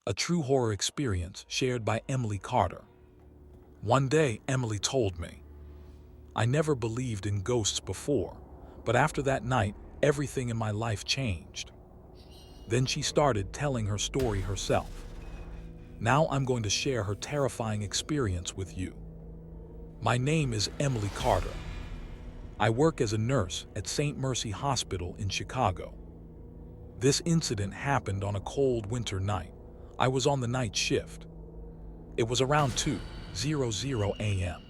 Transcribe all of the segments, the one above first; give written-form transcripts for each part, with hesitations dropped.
A true horror experience shared by Emily Carter. One day, Emily told me, "I never believed in ghosts before, but after that night, everything in my life changed." Then she started telling her story herself. Now I'm going to share her terrifying experience with you. My name is Emily Carter. I work as a nurse at St. Mercy Hospital in Chicago. This incident happened on a cold winter night. I was on the night shift. It was around 2:00 a.m.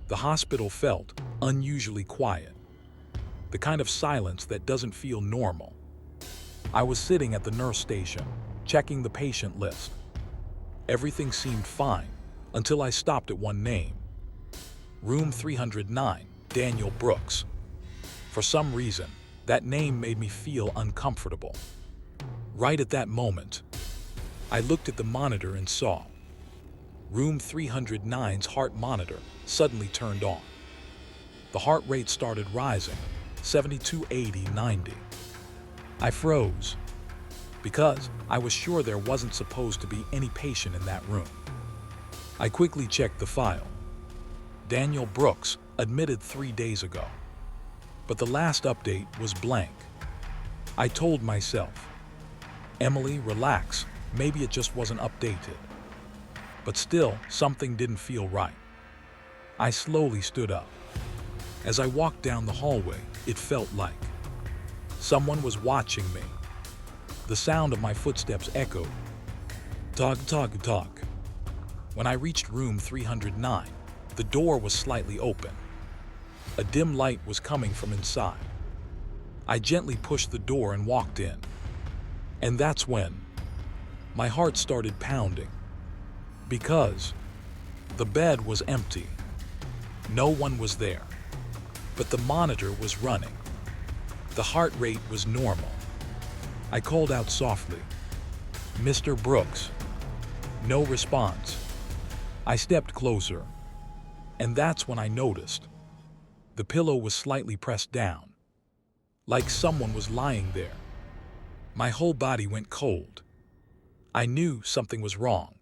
The hospital felt unusually quiet, the kind of silence that doesn't feel normal. I was sitting at the nurse station, checking the patient list. Everything seemed fine until I stopped at one name. Room 309, Daniel Brooks. For some reason, that name made me feel uncomfortable. Right at that moment, I looked at the monitor and saw Room 309's heart monitor suddenly turned on. The heart rate started rising, 72, 80, 90. I froze, because I was sure there wasn't supposed to be any patient in that room. I quickly checked the file. Daniel Brooks admitted 3 days ago, but the last update was blank. I told myself, "Emily, relax, maybe it just wasn't updated." But still, something didn't feel right. I slowly stood up. As I walked down the hallway, it felt like someone was watching me. The sound of my footsteps echoed. Tug, tug, tug. When I reached room 309, the door was slightly open. A dim light was coming from inside. I gently pushed the door and walked in. And that's when my heart started pounding. Because the bed was empty. No one was there. But the monitor was running. The heart rate was normal. I called out softly, "Mr. Brooks." No response. I stepped closer, and that's when I noticed the pillow was slightly pressed down, like someone was lying there. My whole body went cold. I knew something was wrong.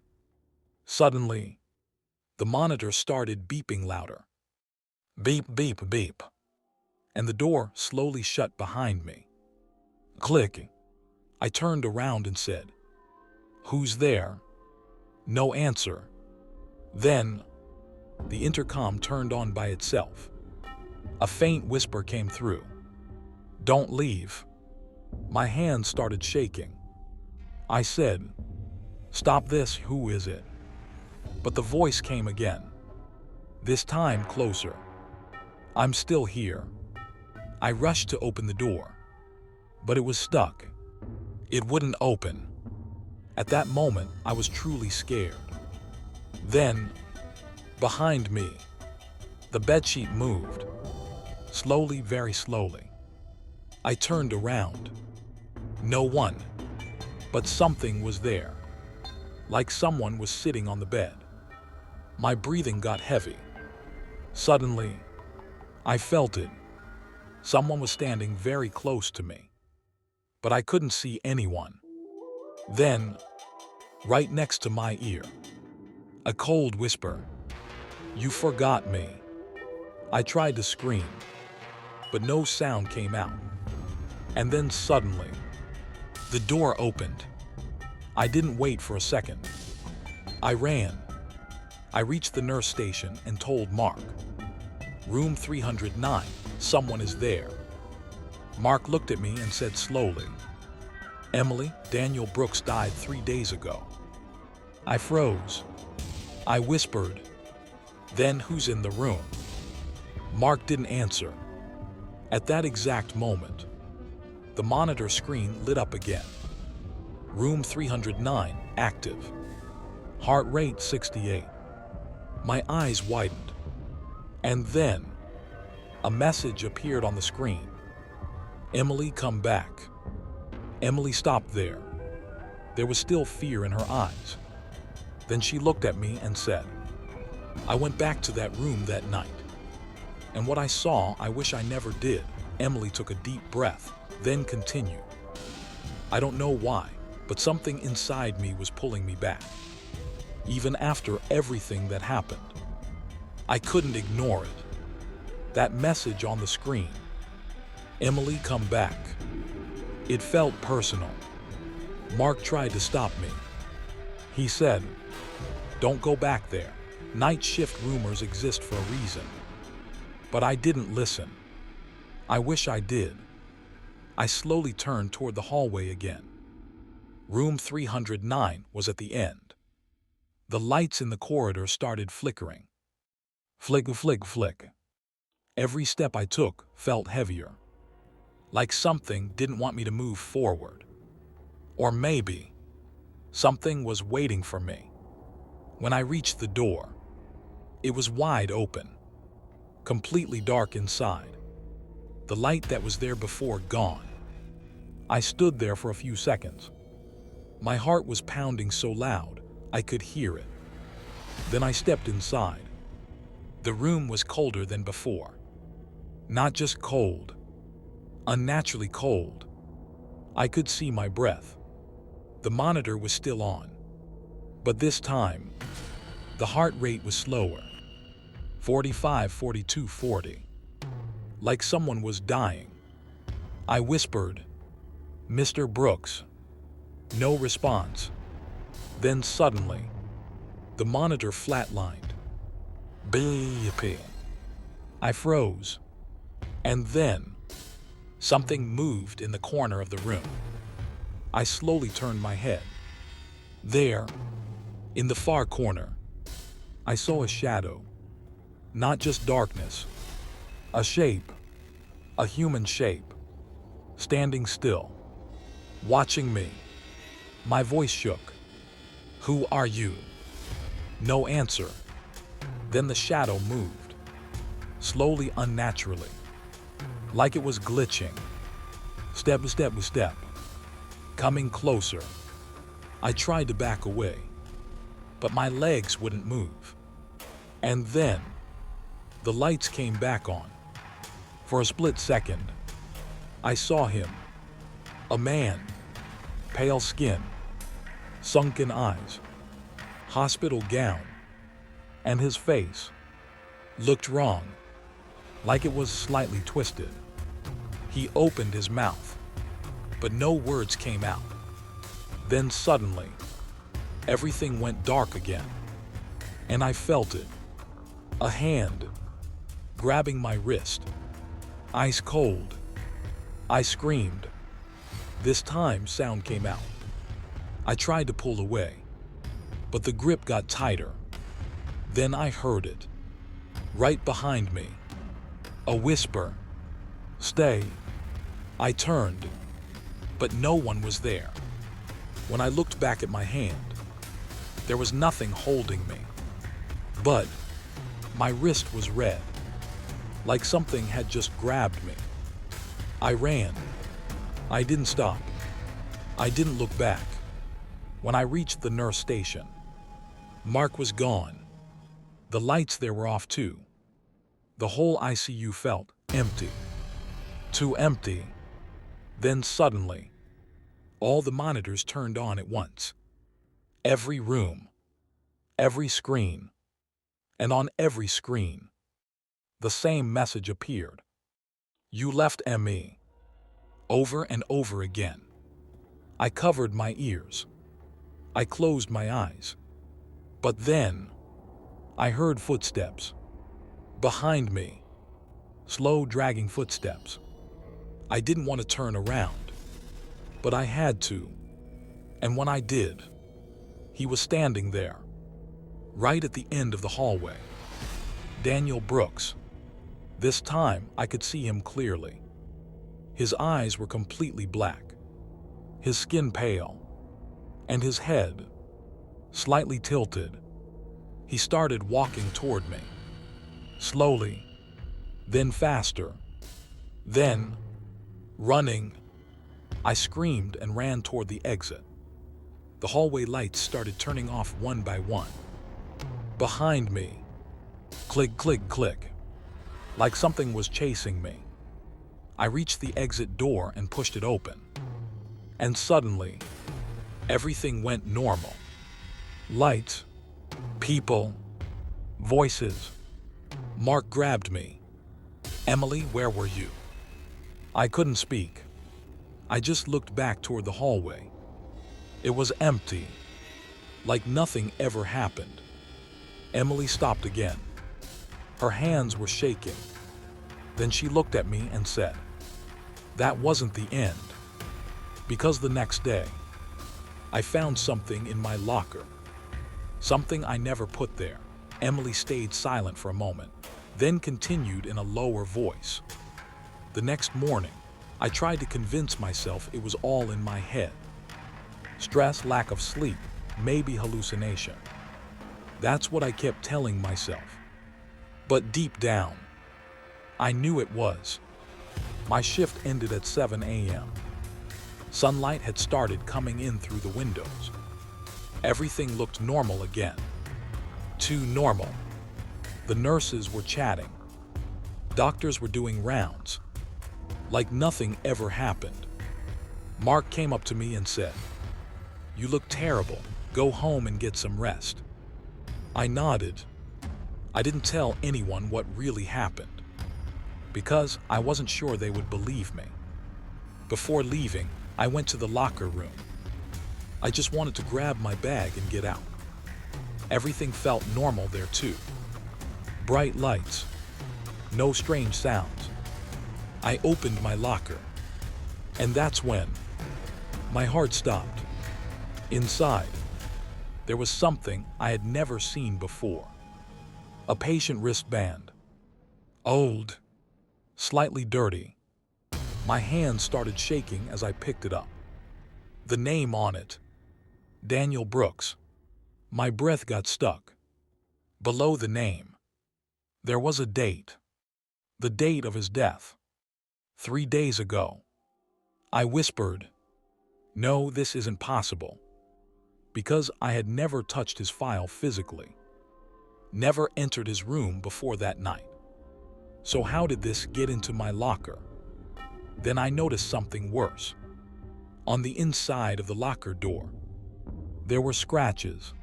Suddenly, the monitor started beeping louder. Beep, beep, beep. And the door slowly shut behind me. Clicking. I turned around and said, "Who's there?" No answer. Then, the intercom turned on by itself. A faint whisper came through. "Don't leave." My hands started shaking. I said, "Stop this, who is it?" But the voice came again. This time closer. "I'm still here." I rushed to open the door, but it was stuck. It wouldn't open. At that moment, I was truly scared. Then, behind me, the bedsheet moved. Slowly, very slowly. I turned around. No one, but something was there. Like someone was sitting on the bed. My breathing got heavy. Suddenly, I felt it. Someone was standing very close to me, but I couldn't see anyone. Then, right next to my ear, a cold whisper, "You forgot me." I tried to scream, but no sound came out. And then suddenly, the door opened. I didn't wait for a second. I ran. I reached the nurse station and told Mark. "Room 309, someone is there." Mark looked at me and said slowly, "Emily, Daniel Brooks died 3 days ago." I froze. I whispered, "Then who's in the room?" Mark didn't answer. At that exact moment, the monitor screen lit up again. Room 309, active. Heart rate 68. My eyes widened. And then, a message appeared on the screen. "Emily, come back." Emily stopped there. There was still fear in her eyes. Then she looked at me and said, "I went back to that room that night. And what I saw, I wish I never did." Emily took a deep breath, then continued, "I don't know why, but something inside me was pulling me back. Even after everything that happened, I couldn't ignore it. That message on the screen, "Emily, come back." It felt personal. Mark tried to stop me. He said, "Don't go back there. Night shift rumors exist for a reason." But I didn't listen. I wish I did. I slowly turned toward the hallway again. Room 309 was at the end. The lights in the corridor started flickering. Flick, flick, flick. Every step I took felt heavier, like something didn't want me to move forward. Or maybe something was waiting for me. When I reached the door, it was wide open, completely dark inside. The light that was there before gone. I stood there for a few seconds. My heart was pounding so loud I could hear it. Then I stepped inside. The room was colder than before. Not just cold, unnaturally cold. I could see my breath. The monitor was still on, but this time, the heart rate was slower. 45, 42, 40. Like someone was dying. I whispered, "Mr. Brooks." No response. Then suddenly, the monitor flatlined. Beep. I froze. And then, something moved in the corner of the room. I slowly turned my head. There, in the far corner, I saw a shadow. Not just darkness. A shape. A human shape. Standing still. Watching me. My voice shook. "Who are you?" No answer. Then the shadow moved. Slowly, unnaturally. Like it was glitching. Step, step, step. Coming closer. I tried to back away, but my legs wouldn't move. And then, the lights came back on. For a split second, I saw him. A man. Pale skin. Sunken eyes. Hospital gown. And his face looked wrong, like it was slightly twisted. He opened his mouth, but no words came out. Then suddenly, everything went dark again, and I felt it. A hand grabbing my wrist. Ice cold. I screamed. This time, sound came out. I tried to pull away, but the grip got tighter. Then I heard it. Right behind me. A whisper. "Stay." I turned, but no one was there. When I looked back at my hand, there was nothing holding me. But my wrist was red, like something had just grabbed me. I ran. I didn't stop. I didn't look back. When I reached the nurse station, Mark was gone. The lights there were off too. The whole ICU felt empty. Too empty. Then suddenly, all the monitors turned on at once. Every room, every screen, and on every screen, the same message appeared. "You left ME." Over and over again. I covered my ears. I closed my eyes. But then, I heard footsteps. Behind me. Slow, dragging footsteps. I didn't want to turn around, but I had to. And when I did, he was standing there, right at the end of the hallway. Daniel Brooks. This time I could see him clearly. His eyes were completely black, his skin pale, and his head slightly tilted. He started walking toward me, slowly, then faster, then running. I screamed and ran toward the exit. The hallway lights started turning off one by one. Behind me, click, click, click, like something was chasing me. I reached the exit door and pushed it open. And suddenly, Everything went normal. Lights, people, voices. Mark grabbed me. "Emily, where were you?" I couldn't speak. I just looked back toward the hallway. It was empty, like nothing ever happened. Emily stopped again. Her hands were shaking. Then she looked at me and said, "That wasn't the end." Because the next day, I found something in my locker. Something I never put there. Emily stayed silent for a moment, then continued in a lower voice. The next morning, I tried to convince myself it was all in my head. Stress, lack of sleep, maybe hallucination. That's what I kept telling myself. But deep down, I knew it was. My shift ended at 7 a.m. Sunlight had started coming in through the windows. Everything looked normal again. Too normal. The nurses were chatting. Doctors were doing rounds. Like nothing ever happened. Mark came up to me and said, "You look terrible. Go home and get some rest." I nodded. I didn't tell anyone what really happened, because I wasn't sure they would believe me. Before leaving, I went to the locker room. I just wanted to grab my bag and get out. Everything felt normal there too. Bright lights. No strange sounds. I opened my locker. And that's when my heart stopped. Inside, there was something I had never seen before. A patient wristband. Old. Slightly dirty. My hands started shaking as I picked it up. The name on it. Daniel Brooks. My breath got stuck. Below the name, there was a date. The date of his death. 3 days ago. I whispered, "No, this isn't possible." Because I had never touched his file physically. Never entered his room before that night. So how did this get into my locker? Then I noticed something worse. On the inside of the locker door, there were scratches.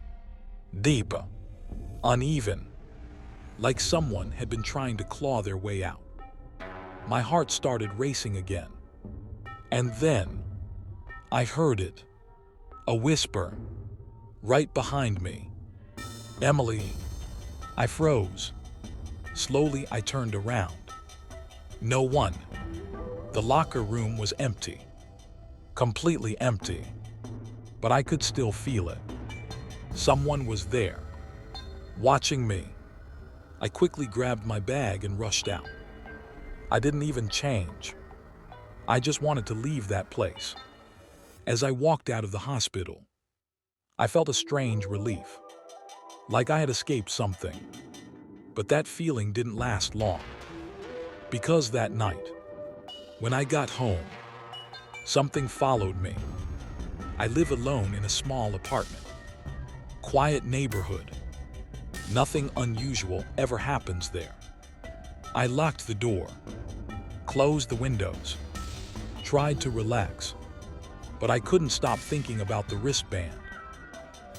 Deep, uneven, like someone had been trying to claw their way out. My heart started racing again. And then, I heard it. A whisper, right behind me. "Emily." I froze. Slowly, I turned around. No one. The locker room was empty. Completely empty. But I could still feel it. Someone was there, watching me. I quickly grabbed my bag and rushed out. I didn't even change. I just wanted to leave that place. As I walked out of the hospital, I felt a strange relief, like I had escaped something. But that feeling didn't last long. Because that night, when I got home, something followed me. I live alone in a small apartment. Quiet neighborhood. Nothing unusual ever happens there. I locked the door, closed the windows, tried to relax, but I couldn't stop thinking about the wristband.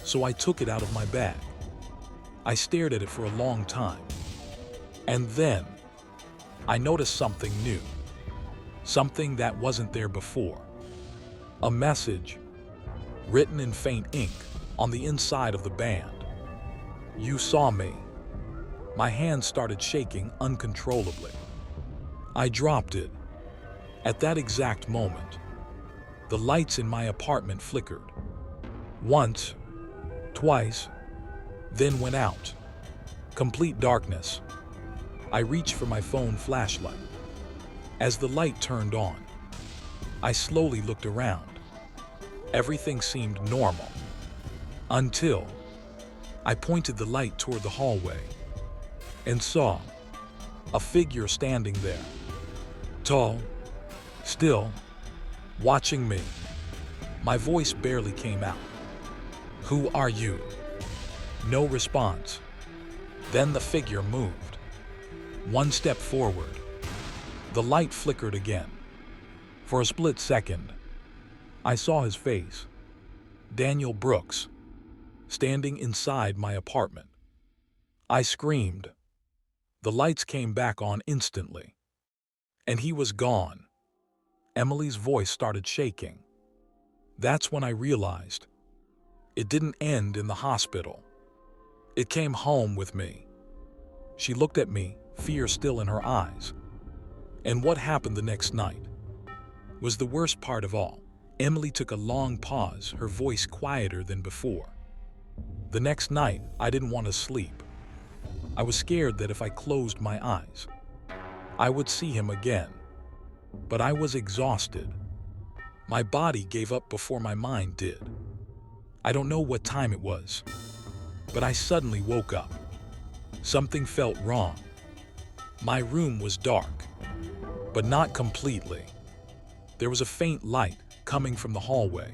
So I took it out of my bag. I stared at it for a long time. And then, I noticed something new. Something that wasn't there before. A message, written in faint ink, on the inside of the band. "You saw me." My hands started shaking uncontrollably. I dropped it. At that exact moment, the lights in my apartment flickered. Once, twice, then went out. Complete darkness. I reached for my phone flashlight. As the light turned on, I slowly looked around. Everything seemed normal. Until I pointed the light toward the hallway and saw a figure standing there. Tall, still, watching me. My voice barely came out. "Who are you?" No response. Then the figure moved. One step forward. The light flickered again. For a split second, I saw his face. Daniel Brooks, standing inside my apartment. I screamed. The lights came back on instantly. And he was gone. Emily's voice started shaking. That's when I realized it didn't end in the hospital. It came home with me. She looked at me, fear still in her eyes. And what happened the next night was the worst part of all. Emily took a long pause, her voice quieter than before. The next night, I didn't want to sleep. I was scared that if I closed my eyes, I would see him again. But I was exhausted. My body gave up before my mind did. I don't know what time it was, but I suddenly woke up. Something felt wrong. My room was dark, but not completely. There was a faint light coming from the hallway.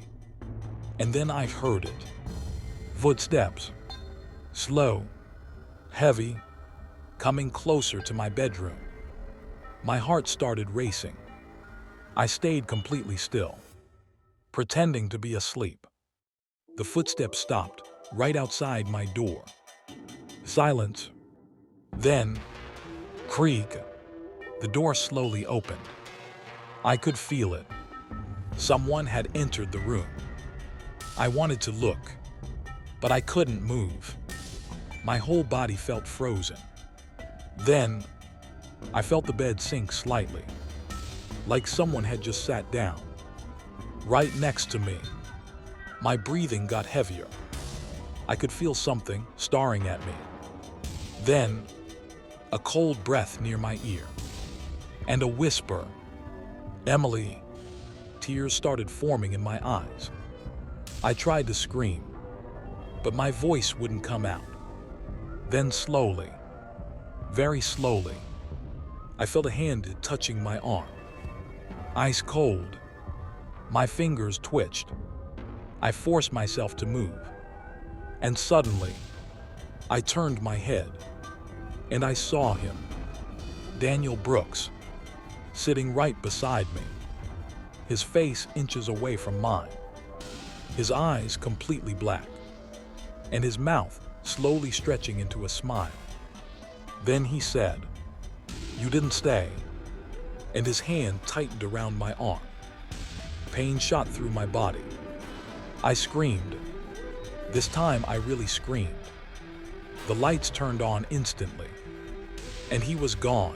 And then I heard it. Footsteps. Slow, heavy, coming closer to my bedroom. My heart started racing. I stayed completely still, pretending to be asleep. The footsteps stopped right outside my door. Silence. Then, creak. The door slowly opened. I could feel it. Someone had entered the room. I wanted to look, but I couldn't move. My whole body felt frozen. Then, I felt the bed sink slightly, like someone had just sat down right next to me. My breathing got heavier. I could feel something staring at me. Then, a cold breath near my ear, and a whisper, "Emily." Tears started forming in my eyes. I tried to scream, but my voice wouldn't come out. Then slowly, very slowly, I felt a hand touching my arm. Ice cold. My fingers twitched. I forced myself to move. And suddenly, I turned my head, and I saw him, Daniel Brooks, sitting right beside me, his face inches away from mine, his eyes completely black, and his mouth slowly stretching into a smile. Then he said, "You didn't stay," and his hand tightened around my arm. Pain shot through my body. I screamed. This time I really screamed. The lights turned on instantly, and he was gone.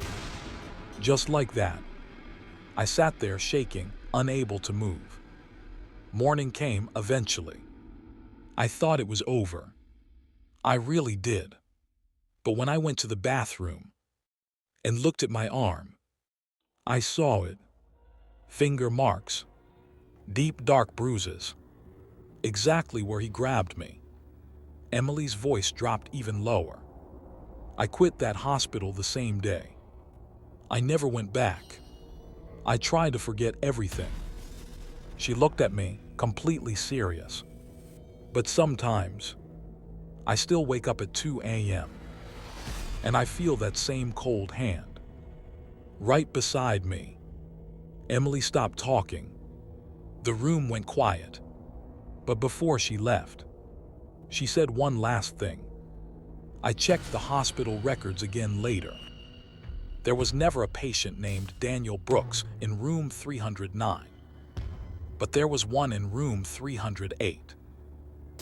Just like that. I sat there shaking, unable to move. Morning came eventually. I thought it was over. I really did. But when I went to the bathroom and looked at my arm, I saw it. Finger marks. Deep dark bruises. Exactly where he grabbed me. Emily's voice dropped even lower. I quit that hospital the same day. I never went back. I tried to forget everything. She looked at me, completely serious. But sometimes, I still wake up at 2 a.m. and I feel that same cold hand. Right beside me. Emily stopped talking. The room went quiet. But before she left, she said one last thing. I checked the hospital records again later. There was never a patient named Daniel Brooks in room 309. But there was one in room 308.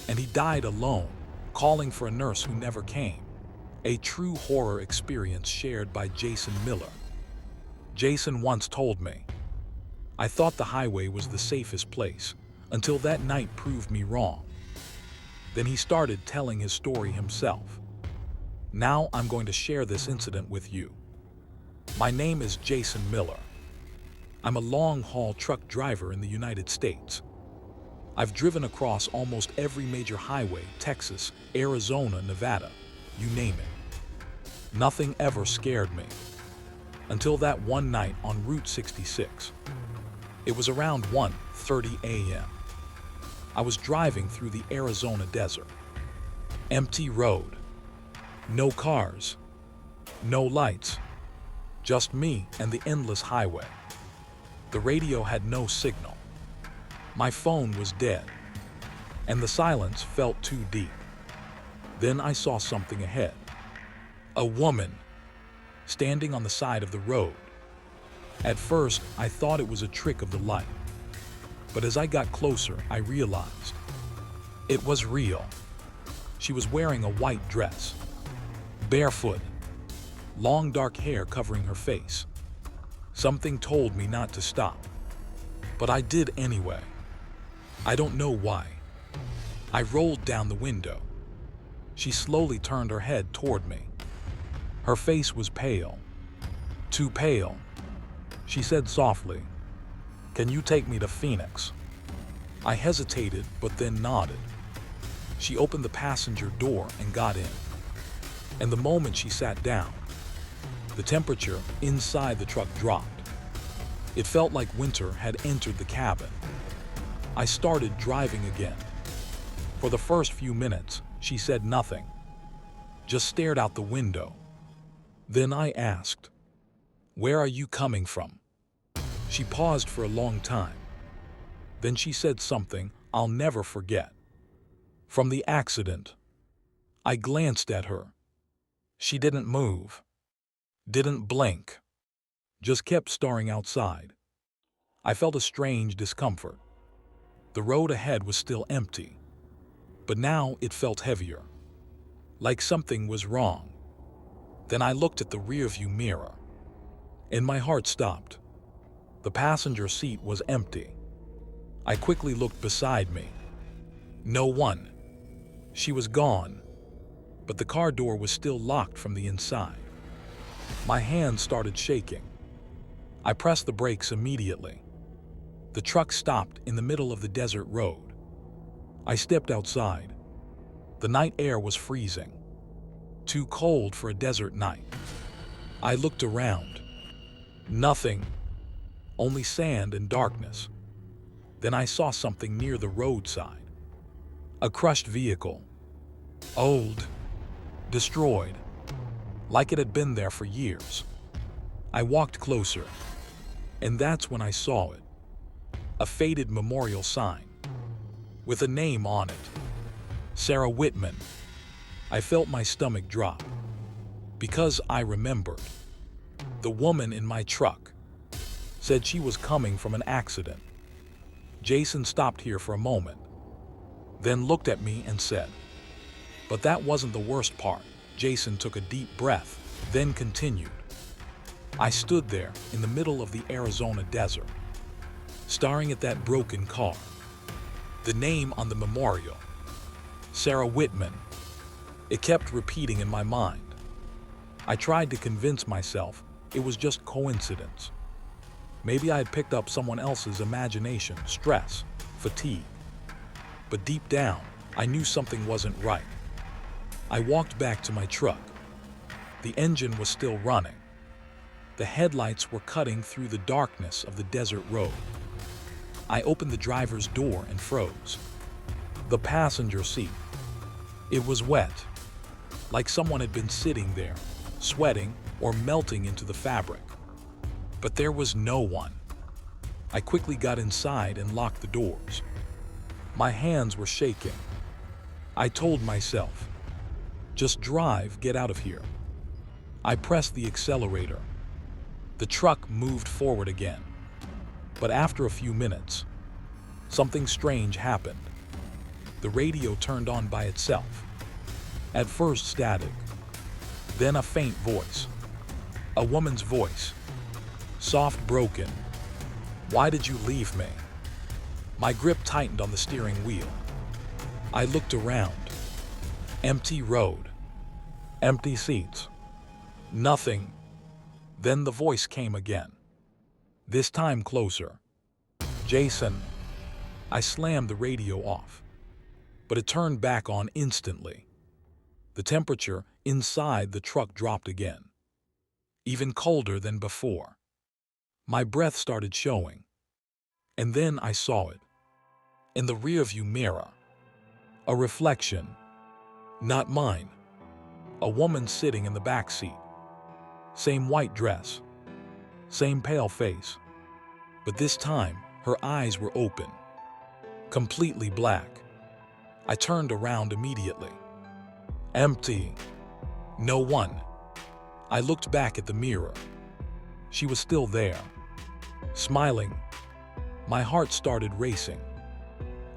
And he died alone, calling for a nurse who never came. A true horror experience shared by Jason Miller. Jason once told me, "I thought the highway was the safest place, until that night proved me wrong." Then he started telling his story himself. Now I'm going to share this incident with you. My name is Jason Miller. I'm a long-haul truck driver in the United States. I've driven across almost every major highway, Texas, Arizona, Nevada, you name it. Nothing ever scared me. Until that one night on Route 66. It was around 1:30 a.m. I was driving through the Arizona desert. Empty road. No cars. No lights. Just me and the endless highway. The radio had no signal. My phone was dead. and the silence felt too deep. Then I saw something ahead. A woman, standing on the side of the road. At first, I thought it was a trick of the light. But as I got closer, I realized it was real. She was wearing a white dress, barefoot, long dark hair covering her face. Something told me not to stop, but I did anyway. I don't know why. I rolled down the window. She slowly turned her head toward me. Her face was pale, too pale. She said softly, "Can you take me to Phoenix?" I hesitated, but then nodded. She opened the passenger door and got in. And the moment she sat down, the temperature inside the truck dropped. It felt like winter had entered the cabin. I started driving again. For the first few minutes, she said nothing, just stared out the window. Then I asked, "Where are you coming from?" She paused for a long time. Then she said something I'll never forget. "From the accident." I glanced at her. She didn't move, didn't blink, just kept staring outside. I felt a strange discomfort. The road ahead was still empty, but now it felt heavier, like something was wrong. Then I looked at the rearview mirror, and my heart stopped. The passenger seat was empty. I quickly looked beside me. No one. She was gone, but the car door was still locked from the inside. My hands started shaking. I pressed the brakes immediately. The truck stopped in the middle of the desert road. I stepped outside. The night air was freezing, too cold for a desert night. I looked around. Nothing, only sand and darkness. Then I saw something near the roadside. A crushed vehicle. Old, destroyed, like it had been there for years. I walked closer, and that's when I saw it. A faded memorial sign, with a name on it. Sarah Whitman. I felt my stomach drop, because I remembered. The woman in my truck said she was coming from an accident. Jason stopped here for a moment, then looked at me and said, "But that wasn't the worst part." Jason took a deep breath, then continued. I stood there in the middle of the Arizona desert, staring at that broken car. The name on the memorial, Sarah Whitman. It kept repeating in my mind. I tried to convince myself it was just coincidence. Maybe I had picked up someone else's imagination, stress, fatigue. But deep down, I knew something wasn't right. I walked back to my truck. The engine was still running. The headlights were cutting through the darkness of the desert road. I opened the driver's door and froze. The passenger seat. It was wet, like someone had been sitting there, sweating or melting into the fabric. But there was no one. I quickly got inside and locked the doors. My hands were shaking. I told myself, "Just drive, get out of here." I pressed the accelerator. The truck moved forward again. But after a few minutes, something strange happened. The radio turned on by itself. At first static, then a faint voice. A woman's voice. Soft, broken. "Why did you leave me?" My grip tightened on the steering wheel. I looked around. Empty road. Empty seats. Nothing. Then the voice came again. This time closer. "Jason." I slammed the radio off, but it turned back on instantly. The temperature inside the truck dropped again, even colder than before. My breath started showing, and then I saw it. In the rearview mirror, a reflection, not mine. A woman sitting in the back seat. Same white dress, same pale face, but this time her eyes were open, completely black. I turned around immediately. Empty. No one. I looked back at the mirror. She was still there, smiling. My heart started racing.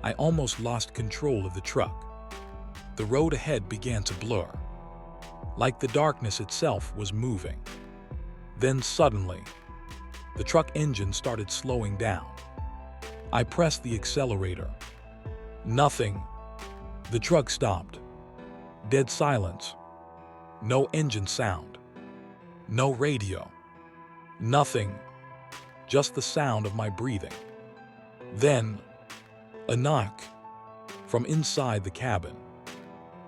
I almost lost control of the truck. The road ahead began to blur, like the darkness itself was moving. Then suddenly, the truck engine started slowing down. I pressed the accelerator. Nothing. The truck stopped. Dead silence. No engine sound. No radio. Nothing. Just the sound of my breathing. Then, a knock from inside the cabin.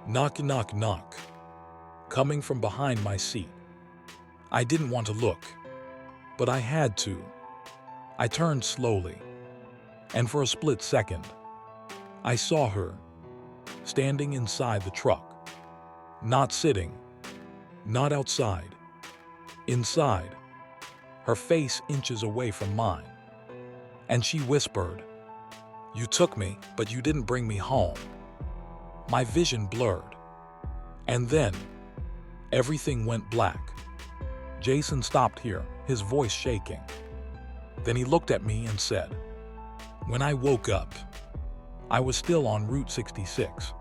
Knock, knock, knock. Coming from behind my seat. I didn't want to look, but I had to. I turned slowly, and for a split second, I saw her, standing inside the truck. Not sitting, not outside, inside, her face inches away from mine. And she whispered, "You took me, but you didn't bring me home." My vision blurred, and then everything went black. Jason stopped here, his voice shaking. Then he looked at me and said, "When I woke up, I was still on Route 66,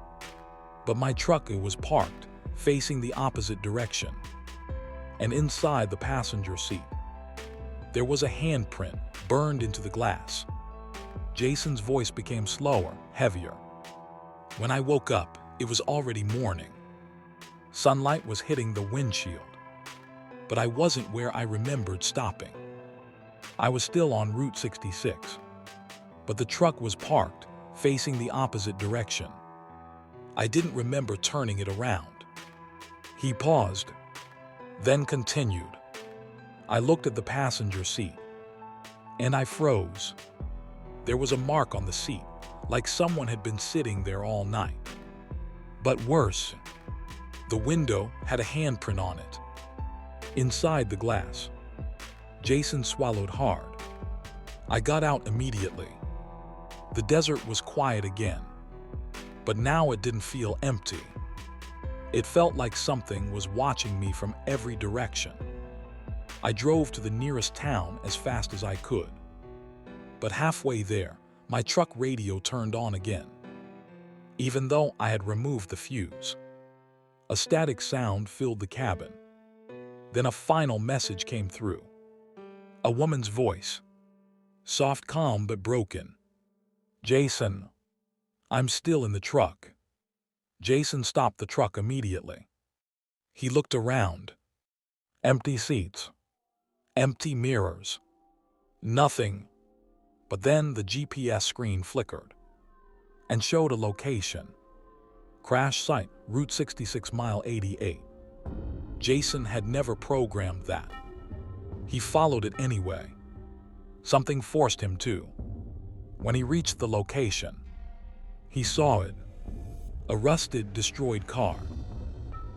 but my truck was parked, facing the opposite direction. And inside the passenger seat, there was a handprint burned into the glass." Jason's voice became slower, heavier. When I woke up, it was already morning. Sunlight was hitting the windshield, but I wasn't where I remembered stopping. I was still on Route 66, but the truck was parked, facing the opposite direction. I didn't remember turning it around. He paused, then continued. I looked at the passenger seat, and I froze. There was a mark on the seat, like someone had been sitting there all night. But worse, the window had a handprint on it. Inside the glass. Jason swallowed hard. I got out immediately. The desert was quiet again, but now it didn't feel empty. It felt like something was watching me from every direction. I drove to the nearest town as fast as I could. But halfway there, my truck radio turned on again. Even though I had removed the fuse, a static sound filled the cabin. Then a final message came through. A woman's voice. Soft, calm, but broken. "Jason, I'm still in the truck." Jason stopped the truck immediately. He looked around. Empty seats. Empty mirrors. Nothing. But then the GPS screen flickered and showed a location. Crash site, Route 66 mile 88. Jason had never programmed that. He followed it anyway. Something forced him to. When he reached the location, he saw it. A rusted, destroyed car,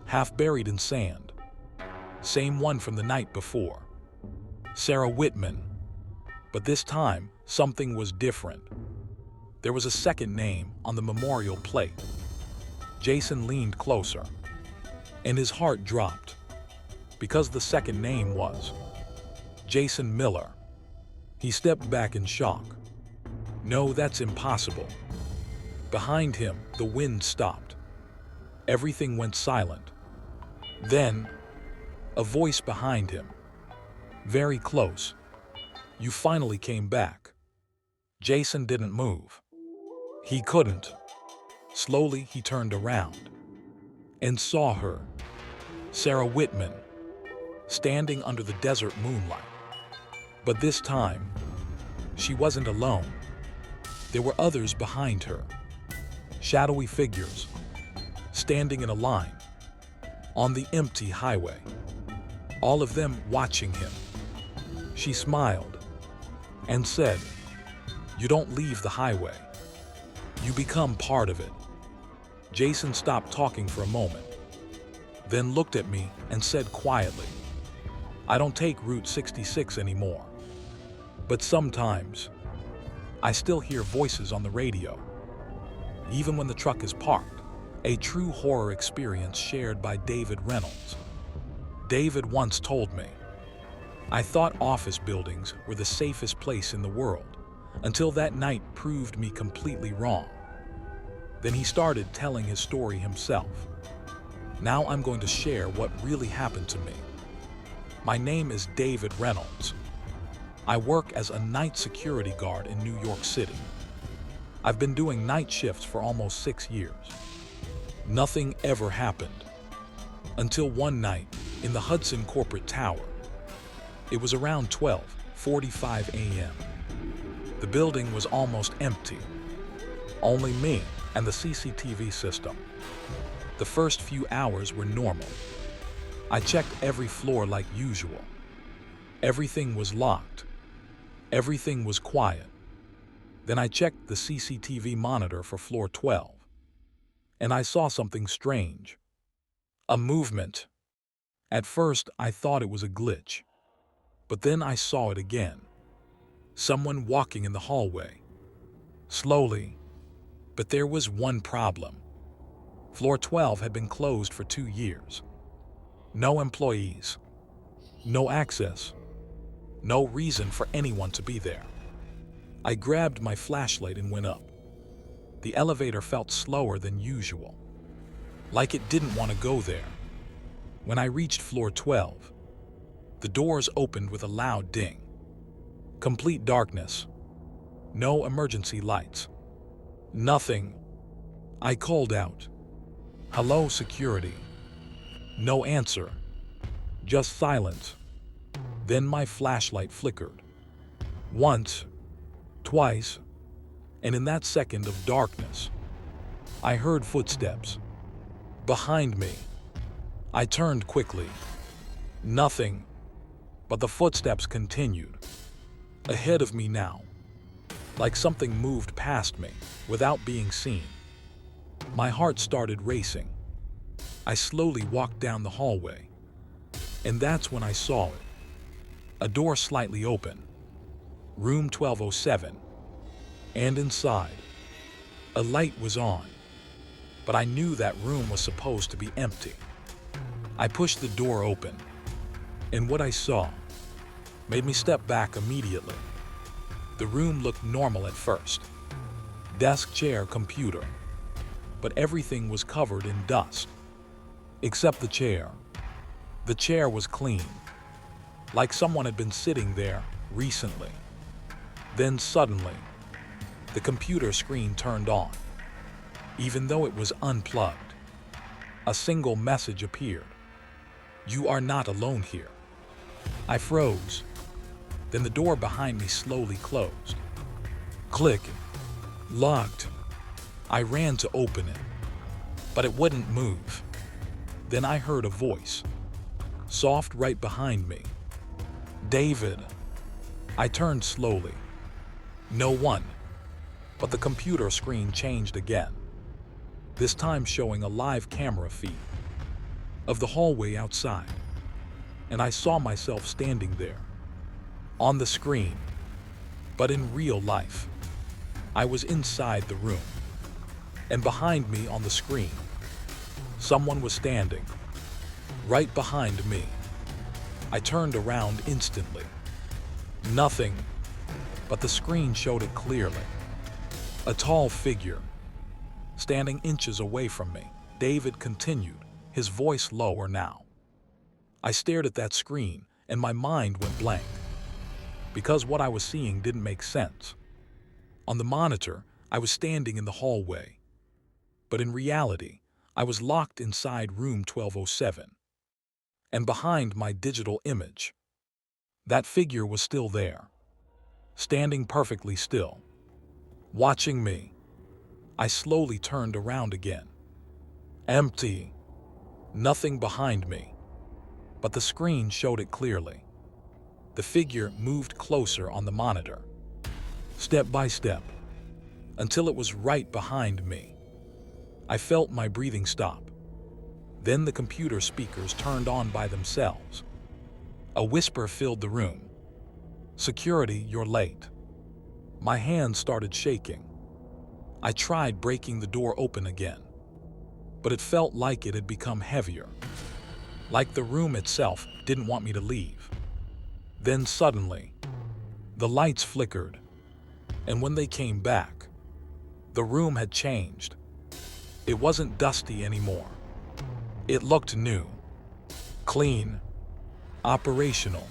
half buried in sand. Same one from the night before. Sarah Whitman. But this time, something was different. There was a second name on the memorial plate. Jason leaned closer, and his heart dropped, because the second name was Jason Miller. He stepped back in shock. No, that's impossible. Behind him, the wind stopped. Everything went silent. Then, a voice behind him. Very close. "You finally came back." Jason didn't move. He couldn't. Slowly, he turned around and saw her, Sarah Whitman, standing under the desert moonlight. But this time, she wasn't alone. There were others behind her, shadowy figures, standing in a line on the empty highway, all of them watching him. She smiled and said, "You don't leave the highway. You become part of it." Jason stopped talking for a moment, then looked at me and said quietly, "I don't take Route 66 anymore. But sometimes, I still hear voices on the radio." even when the truck is parked. A true horror experience shared by David Reynolds. David once told me, "I thought office buildings were the safest place in the world, until that night proved me completely wrong." Then he started telling his story himself. Now I'm going to share what really happened to me. My name is David Reynolds. I work as a night security guard in New York City. I've been doing night shifts for almost 6 years. Nothing ever happened. Until one night in the Hudson Corporate Tower. It was around 12:45 a.m. The building was almost empty. Only me and the CCTV system. The first few hours were normal. I checked every floor like usual. Everything was locked. Everything was quiet. Then I checked the CCTV monitor for floor 12. And I saw something strange. A movement. At first, I thought it was a glitch. But then I saw it again. Someone walking in the hallway. Slowly. But there was one problem. Floor 12 had been closed for 2 years. No employees. No access. No reason for anyone to be there. I grabbed my flashlight and went up. The elevator felt slower than usual. Like it didn't want to go there. When I reached floor 12, the doors opened with a loud ding. Complete darkness. No emergency lights. Nothing. I called out, "Hello, security." No answer. Just silence. Then my flashlight flickered. Once, twice, and in that second of darkness, I heard footsteps. Behind me. I turned quickly. Nothing. But the footsteps continued. Ahead of me now. Like something moved past me without being seen. My heart started racing. I slowly walked down the hallway. And that's when I saw it. A door slightly open. Room 1207. And inside, a light was on. But I knew that room was supposed to be empty. I pushed the door open. And what I saw made me step back immediately. The room looked normal at first. Desk, chair, computer. But everything was covered in dust. Except the chair. The chair was clean. Like someone had been sitting there recently. Then suddenly, the computer screen turned on. Even though it was unplugged, a single message appeared. "You are not alone here." I froze. Then the door behind me slowly closed. Click. Locked. I ran to open it, but it wouldn't move. Then I heard a voice, soft right behind me. "David." I turned slowly. No one. But the computer screen changed again. This time showing a live camera feed of the hallway outside. And I saw myself standing there. On the screen. But in real life. I was inside the room. And behind me on the screen, someone was standing. Right behind me. I turned around instantly. Nothing. But the screen showed it clearly. A tall figure. Standing inches away from me. David continued, his voice lower now. I stared at that screen, and my mind went blank. Because what I was seeing didn't make sense. On the monitor, I was standing in the hallway. But in reality, I was locked inside room 1207. And behind my digital image, that figure was still there. Standing perfectly still. Watching me. I slowly turned around again. Empty. Nothing behind me. But the screen showed it clearly. The figure moved closer on the monitor. Step by step. Until it was right behind me. I felt my breathing stop. Then the computer speakers turned on by themselves. A whisper filled the room. "Security, you're late." My hands started shaking. I tried breaking the door open again, but it felt like it had become heavier, like the room itself didn't want me to leave. Then suddenly, the lights flickered, and when they came back, the room had changed. It wasn't dusty anymore. It looked new, clean, operational,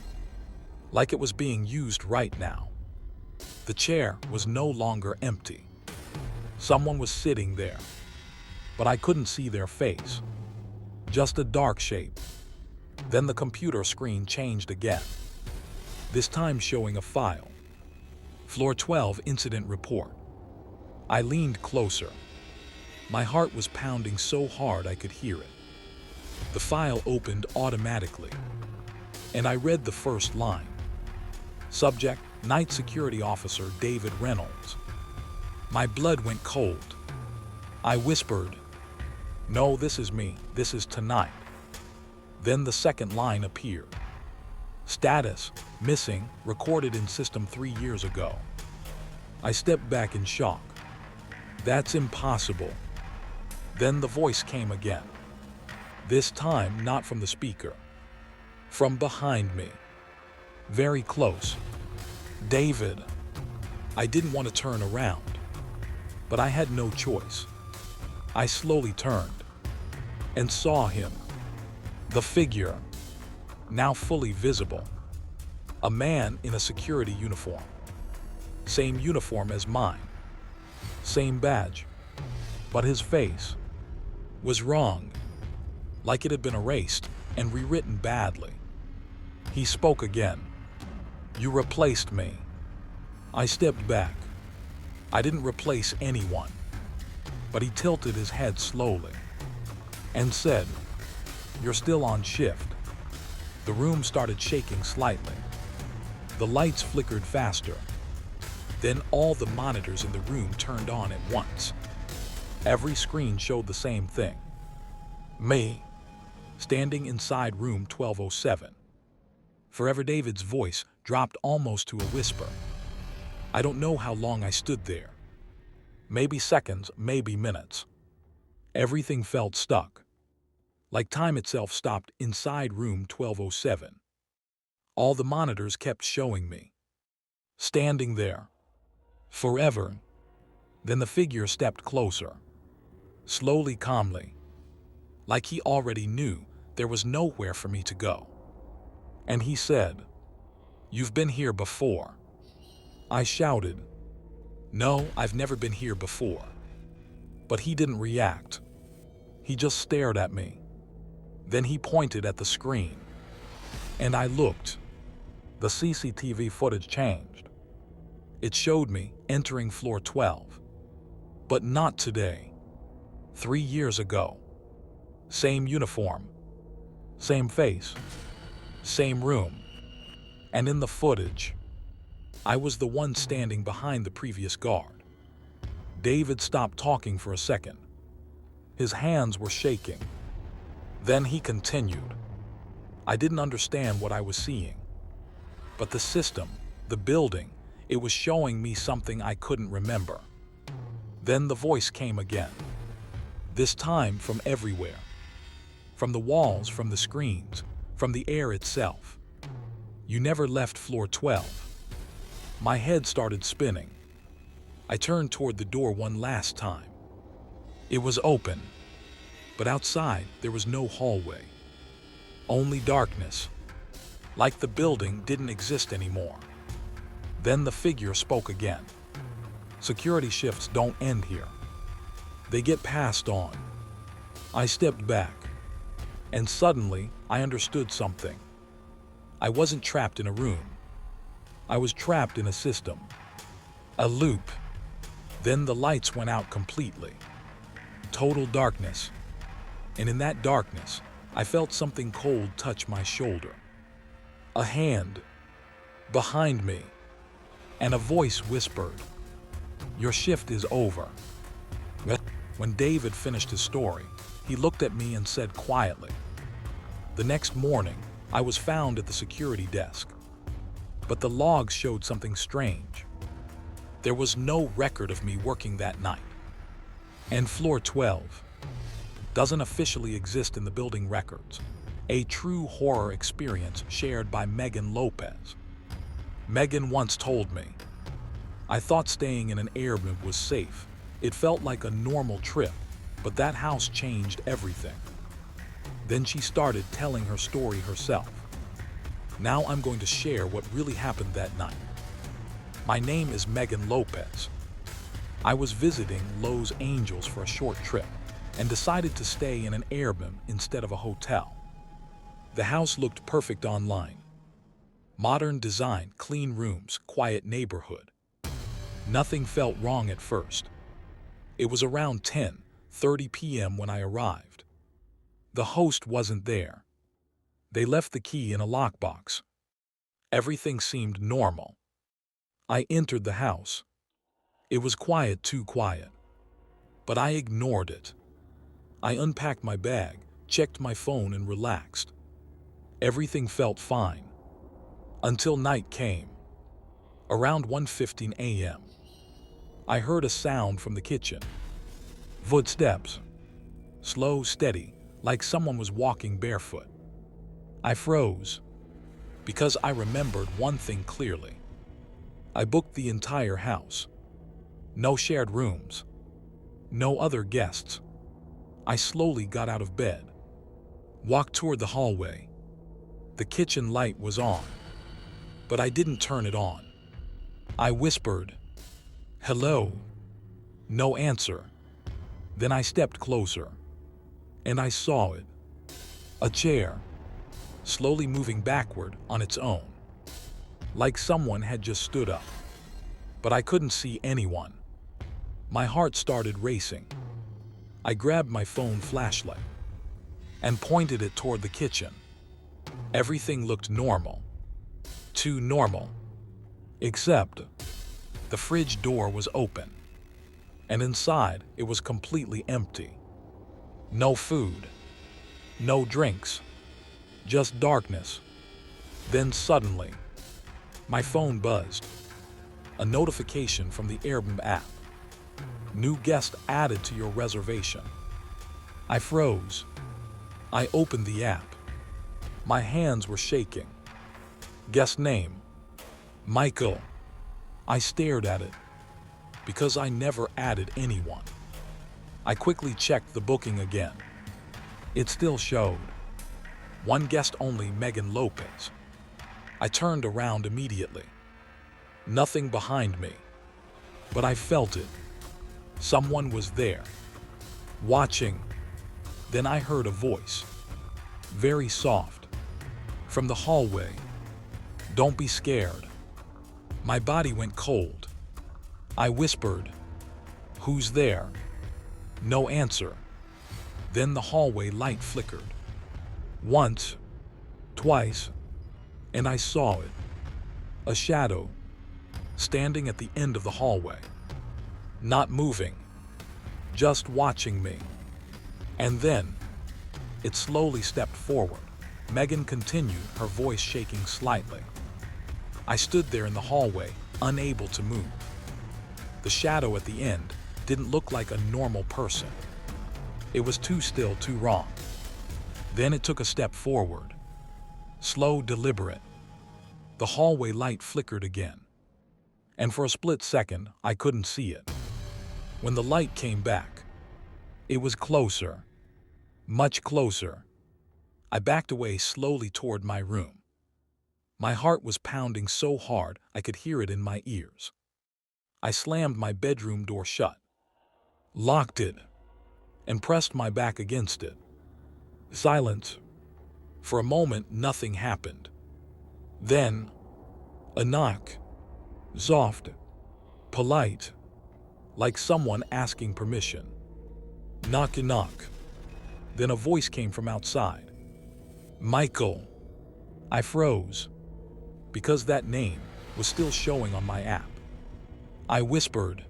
like it was being used right now. The chair was no longer empty. Someone was sitting there, but I couldn't see their face, just a dark shape. Then the computer screen changed again, this time showing a file. Floor 12 incident report. I leaned closer. My heart was pounding so hard I could hear it. The file opened automatically, and I read the first line. Subject, Night Security Officer David Reynolds. My blood went cold. I whispered, "No, this is me. This is tonight." Then the second line appeared. Status, missing, recorded in system 3 years ago. I stepped back in shock. That's impossible. Then the voice came again. This time not from the speaker. From behind me. Very close. David. I didn't want to turn around, but I had no choice. I slowly turned and saw him. The figure, now fully visible. A man in a security uniform. Same uniform as mine. Same badge. But his face was wrong, like it had been erased and rewritten badly. He spoke again. "You replaced me." I stepped back. I didn't replace anyone, but he tilted his head slowly and said, "You're still on shift." The room started shaking slightly. The lights flickered faster. Then all the monitors in the room turned on at once. Every screen showed the same thing. Me, standing inside room 1207. Forever David's voice dropped almost to a whisper. I don't know how long I stood there. Maybe seconds, maybe minutes. Everything felt stuck, like time itself stopped inside room 1207. All the monitors kept showing me, standing there, forever. Then the figure stepped closer, slowly, calmly, like he already knew there was nowhere for me to go. And he said, "You've been here before." I shouted, "No, I've never been here before." But he didn't react. He just stared at me. Then he pointed at the screen, and I looked. The CCTV footage changed. It showed me entering floor 12, but not today. 3 years ago. Same uniform, same face, same room. And in the footage, I was the one standing behind the previous guard. David stopped talking for a second. His hands were shaking. Then he continued. I didn't understand what I was seeing, but the system, the building, it was showing me something I couldn't remember. Then the voice came again, this time from everywhere. From the walls, from the screens, from the air itself. "You never left floor 12. My head started spinning. I turned toward the door one last time. It was open, but outside there was no hallway. Only darkness, like the building didn't exist anymore. Then the figure spoke again. "Security shifts don't end here. They get passed on." I stepped back, and suddenly I understood something. I wasn't trapped in a room. I was trapped in a system, a loop. Then the lights went out completely. Total darkness. And in that darkness, I felt something cold touch my shoulder. A hand behind me, and a voice whispered, "Your shift is over." When David finished his story, he looked at me and said quietly, "The next morning, I was found at the security desk. But the logs showed something strange. There was no record of me working that night. And floor 12 doesn't officially exist in the building records. A true horror experience shared by Megan Lopez. Megan once told me, "I thought staying in an Airbnb was safe. It felt like a normal trip, but that house changed everything." Then she started telling her story herself. Now I'm going to share what really happened that night. My name is Megan Lopez. I was visiting Los Angeles for a short trip and decided to stay in an Airbnb instead of a hotel. The house looked perfect online. Modern design, clean rooms, quiet neighborhood. Nothing felt wrong at first. It was around 10:30 p.m. when I arrived. The host wasn't there. They left the key in a lockbox. Everything seemed normal. I entered the house. It was quiet, too quiet. But I ignored it. I unpacked my bag, checked my phone, and relaxed. Everything felt fine. Until night came. Around 1:15 a.m., I heard a sound from the kitchen. Footsteps. Slow, steady, like someone was walking barefoot. I froze, because I remembered one thing clearly. I booked the entire house. No shared rooms. No other guests. I slowly got out of bed, walked toward the hallway. The kitchen light was on, but I didn't turn it on. I whispered, "Hello." No answer. Then I stepped closer, and I saw it. A chair, slowly moving backward on its own, like someone had just stood up. But I couldn't see anyone. My heart started racing. I grabbed my phone flashlight and pointed it toward the kitchen. Everything looked normal. Too normal. Except the fridge door was open, and inside it was completely empty. No food, no drinks, just darkness. Then suddenly, my phone buzzed. A notification from the Airbnb app. "New guest added to your reservation." I froze. I opened the app. My hands were shaking. Guest name, Michael. I stared at it, because I never added anyone. I quickly checked the booking again. It still showed. One guest only, Megan Lopez. I turned around immediately. Nothing behind me, but I felt it. Someone was there, watching. Then I heard a voice, very soft, from the hallway. "Don't be scared." My body went cold. I whispered, "Who's there?" No answer. Then the hallway light flickered. Once, twice, and I saw it. A shadow, standing at the end of the hallway. Not moving, just watching me. And then, it slowly stepped forward. Megan continued, her voice shaking slightly. I stood there in the hallway, unable to move. The shadow at the end didn't look like a normal person. It was too still, too wrong. Then it took a step forward. Slow, deliberate. The hallway light flickered again. And for a split second, I couldn't see it. When the light came back, it was closer. Much closer. I backed away slowly toward my room. My heart was pounding so hard I could hear it in my ears. I slammed my bedroom door shut, locked it, and pressed my back against it. Silence. For a moment, nothing happened. Then, a knock. Soft, polite, like someone asking permission. Knock and knock. Then a voice came from outside. "Michael." I froze, because that name was still showing on my app. I whispered,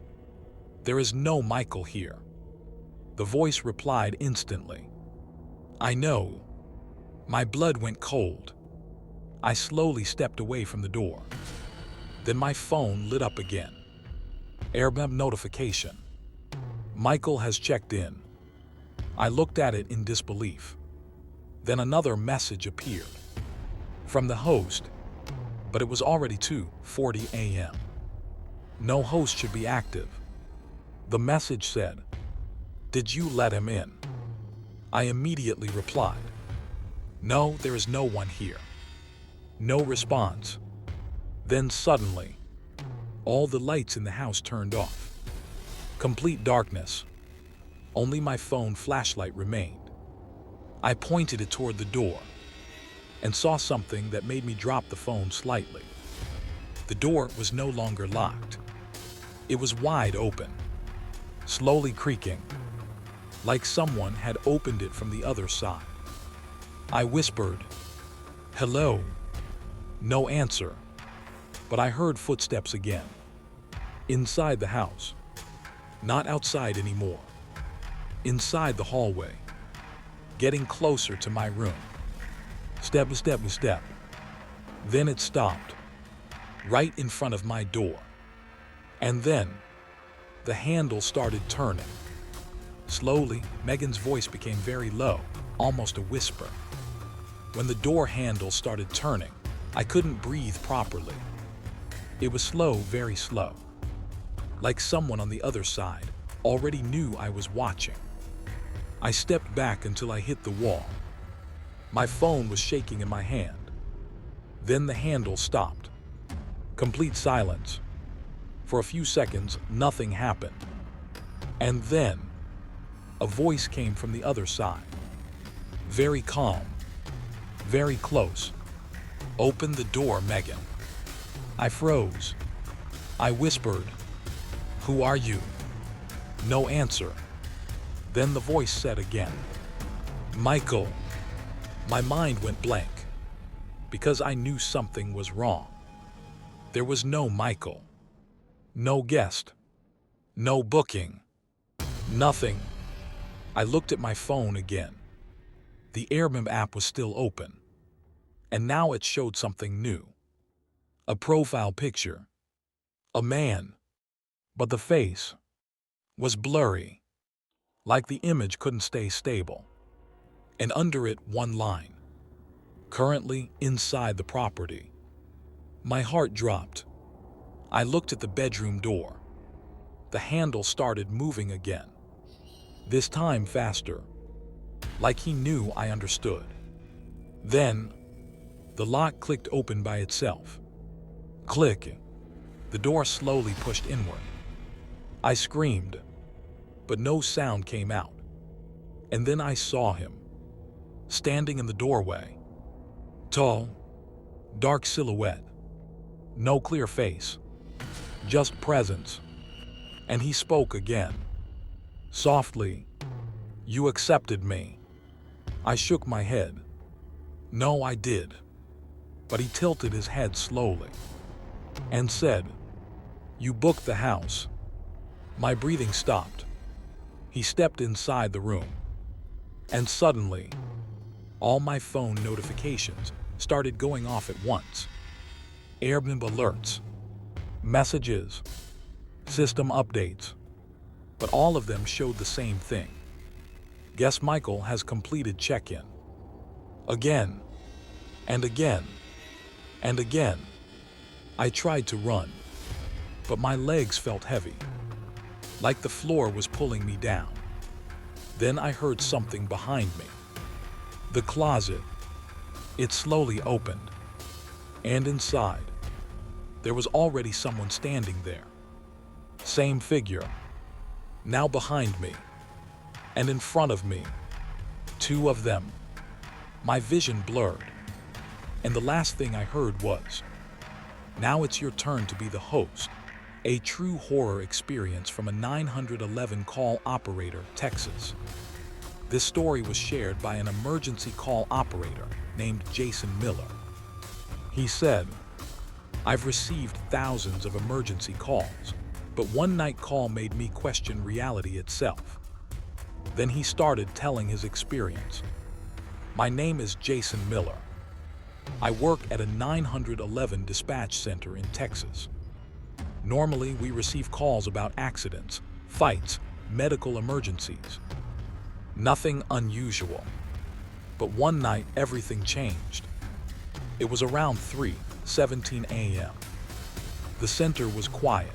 "There is no Michael here." The voice replied instantly, "I know." My blood went cold. I slowly stepped away from the door. Then my phone lit up again. Airbnb notification. Michael has checked in. I looked at it in disbelief. Then another message appeared from the host, but it was already 2:40 a.m. No host should be active. The message said, "Did you let him in?" I immediately replied, "No, there is no one here." No response. Then suddenly, all the lights in the house turned off. Complete darkness. Only my phone flashlight remained. I pointed it toward the door and saw something that made me drop the phone slightly. The door was no longer locked. It was wide open, slowly creaking, like someone had opened it from the other side. I whispered, "Hello?" No answer, but I heard footsteps again. Inside the house. Not outside anymore. Inside the hallway. Getting closer to my room. Step by step by step. Then it stopped, right in front of my door. And then, the handle started turning. Slowly, Megan's voice became very low, almost a whisper. When the door handle started turning, I couldn't breathe properly. It was slow, very slow. Like someone on the other side already knew I was watching. I stepped back until I hit the wall. My phone was shaking in my hand. Then the handle stopped. Complete silence. For a few seconds, nothing happened. And then, a voice came from the other side. Very calm. Very close. "Open the door, Megan." I froze. I whispered, "Who are you?" No answer. Then the voice said again, "Michael." My mind went blank, because I knew something was wrong. There was no Michael. No guest. No booking. Nothing. I looked at my phone again. The Airbnb app was still open, and now it showed something new. A profile picture. A man. But the face was blurry, like the image couldn't stay stable. And under it, one line: "Currently inside the property." My heart dropped. I looked at the bedroom door. The handle started moving again. This time faster, like he knew I understood. Then, the lock clicked open by itself. Click. The door slowly pushed inward. I screamed, but no sound came out. And then I saw him, standing in the doorway. Tall, dark silhouette. No clear face, just presence. And he spoke again, softly. "You accepted me." I shook my head. "No, I did." But he tilted his head slowly and said, "You booked the house." My breathing stopped. He stepped inside the room, and suddenly, all my phone notifications started going off at once. Airbnb alerts, messages, system updates, but all of them showed the same thing. Guest Michael has completed check-in. Again, and again, and again. I tried to run, but my legs felt heavy, like the floor was pulling me down. Then I heard something behind me. The closet. It slowly opened, and inside, there was already someone standing there. Same figure, now behind me, and in front of me. Two of them. My vision blurred, and the last thing I heard was, "Now it's your turn to be the host." A true horror experience from a 911 call operator, Texas. This story was shared by an emergency call operator named Jason Miller. He said, "I've received thousands of emergency calls, but one night call made me question reality itself." Then he started telling his experience. "My name is Jason Miller. I work at a 911 dispatch center in Texas. Normally, we receive calls about accidents, fights, medical emergencies. Nothing unusual. But one night, everything changed. It was around 3:17 a.m. The center was quiet.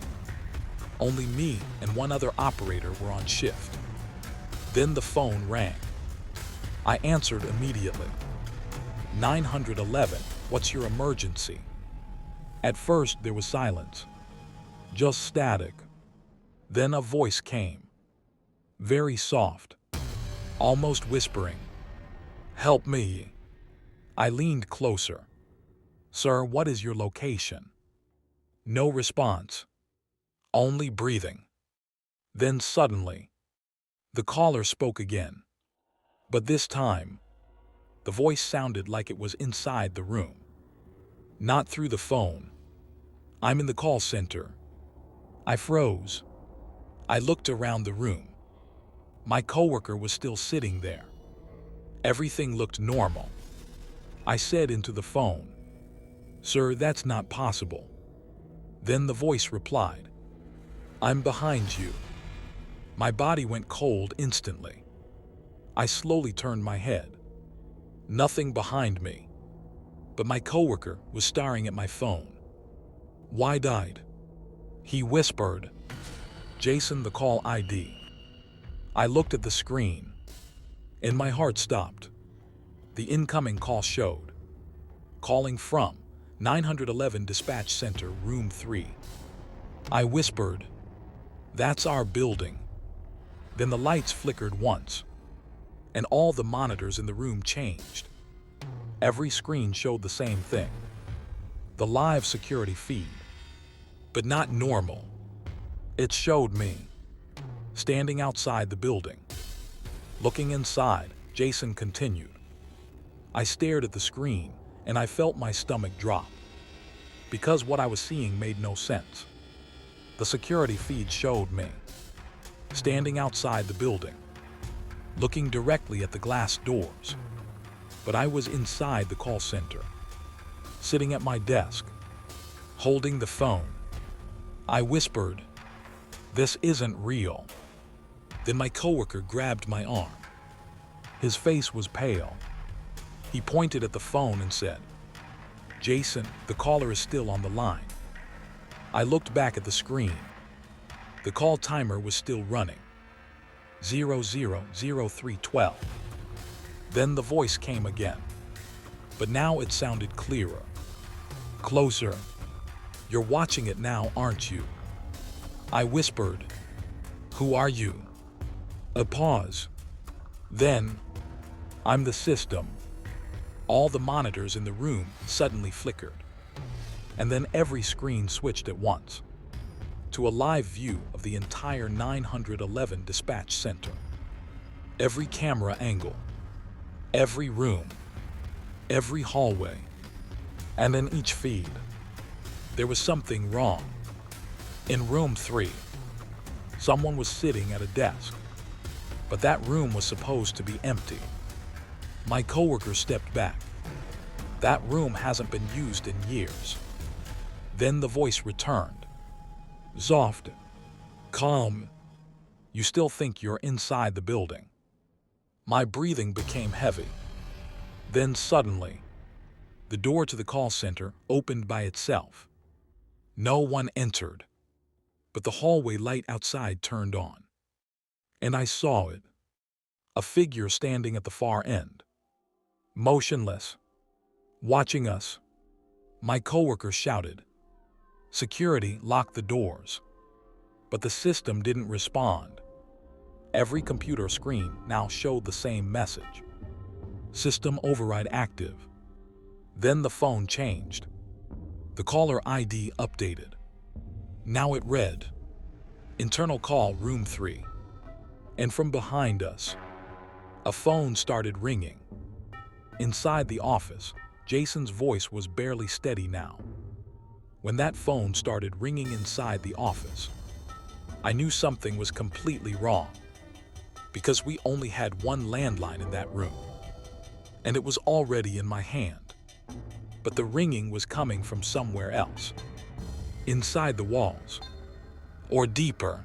Only me and one other operator were on shift. Then the phone rang. I answered immediately. 911, what's your emergency? At first, there was silence. Just static. Then a voice came. Very soft. Almost whispering. Help me. I leaned closer. Sir, what is your location? No response. Only breathing. Then suddenly, the caller spoke again. But this time, the voice sounded like it was inside the room. Not through the phone. I'm in the call center. I froze. I looked around the room. My coworker was still sitting there. Everything looked normal. I said into the phone, Sir, that's not possible. Then the voice replied, I'm behind you. My body went cold instantly. I slowly turned my head. Nothing behind me. But my coworker was staring at my phone. Wide-eyed. He whispered, Jason, the call ID. I looked at the screen, and my heart stopped. The incoming call showed. Calling from 911 Dispatch Center, Room 3. I whispered, That's our building. Then the lights flickered once, and all the monitors in the room changed. Every screen showed the same thing. The live security feed. But not normal. It showed me, standing outside the building. Looking inside, Jason continued. I stared at the screen, and I felt my stomach drop. Because what I was seeing made no sense. The security feed showed me, standing outside the building, looking directly at the glass doors. But I was inside the call center, sitting at my desk, holding the phone. I whispered, This isn't real. Then my coworker grabbed my arm. His face was pale. He pointed at the phone and said, Jason, the caller is still on the line. I looked back at the screen. The call timer was still running. 000312. Then the voice came again. But now it sounded clearer. Closer. You're watching it now, aren't you? I whispered, Who are you? A pause. Then, I'm the system. All the monitors in the room suddenly flickered. And then every screen switched at once to a live view of the entire 911 Dispatch Center. Every camera angle, every room, every hallway, and in each feed, there was something wrong. In room 3, someone was sitting at a desk, but that room was supposed to be empty. My coworker stepped back. That room hasn't been used in years. Then the voice returned. Soft, calm. You still think you're inside the building. My breathing became heavy. Then suddenly, the door to the call center opened by itself. No one entered, but the hallway light outside turned on. And I saw it. A figure standing at the far end. Motionless. Watching us. My coworker shouted. Security locked the doors. But the system didn't respond. Every computer screen now showed the same message. System override active. Then the phone changed. The caller ID updated. Now it read, Internal call room 3. And from behind us, a phone started ringing. Inside the office, Jason's voice was barely steady now. When that phone started ringing inside the office, I knew something was completely wrong, because we only had one landline in that room, and it was already in my hand. But the ringing was coming from somewhere else, inside the walls, or deeper.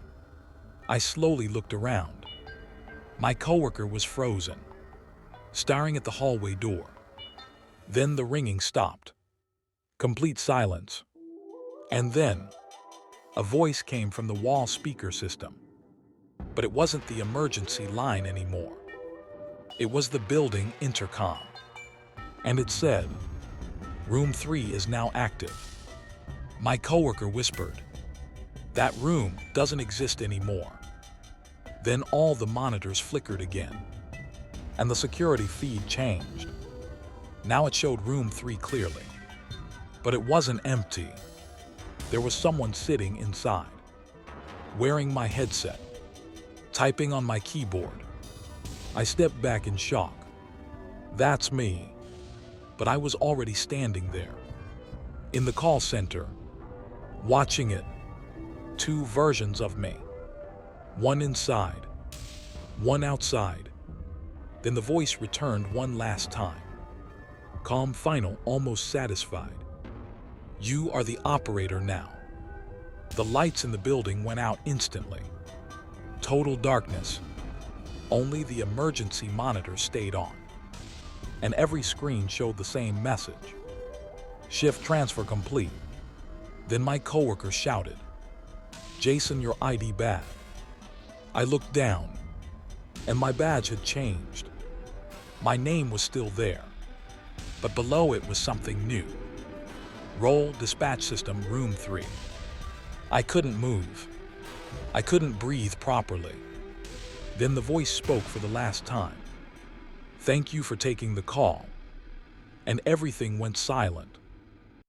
I slowly looked around. My coworker was frozen, staring at the hallway door. Then the ringing stopped. Complete silence. And then, a voice came from the wall speaker system. But it wasn't the emergency line anymore. It was the building intercom. And it said, "Room 3 is now active." My coworker whispered, "That room doesn't exist anymore." Then all the monitors flickered again, and the security feed changed. Now it showed room 3 clearly. But it wasn't empty. There was someone sitting inside, wearing my headset, typing on my keyboard. I stepped back in shock. That's me. But I was already standing there, in the call center, watching it. 2 versions of me. One inside, one outside. Then the voice returned one last time. Calm, final, almost satisfied. "You are the operator now." The lights in the building went out instantly. Total darkness. Only the emergency monitor stayed on. And every screen showed the same message. "Shift transfer complete." Then my coworker shouted, "Jason, your ID badge." I looked down, and my badge had changed. My name was still there, but below it was something new. "Roll dispatch system, room 3." I couldn't move. I couldn't breathe properly. Then the voice spoke for the last time. "Thank you for taking the call." And everything went silent.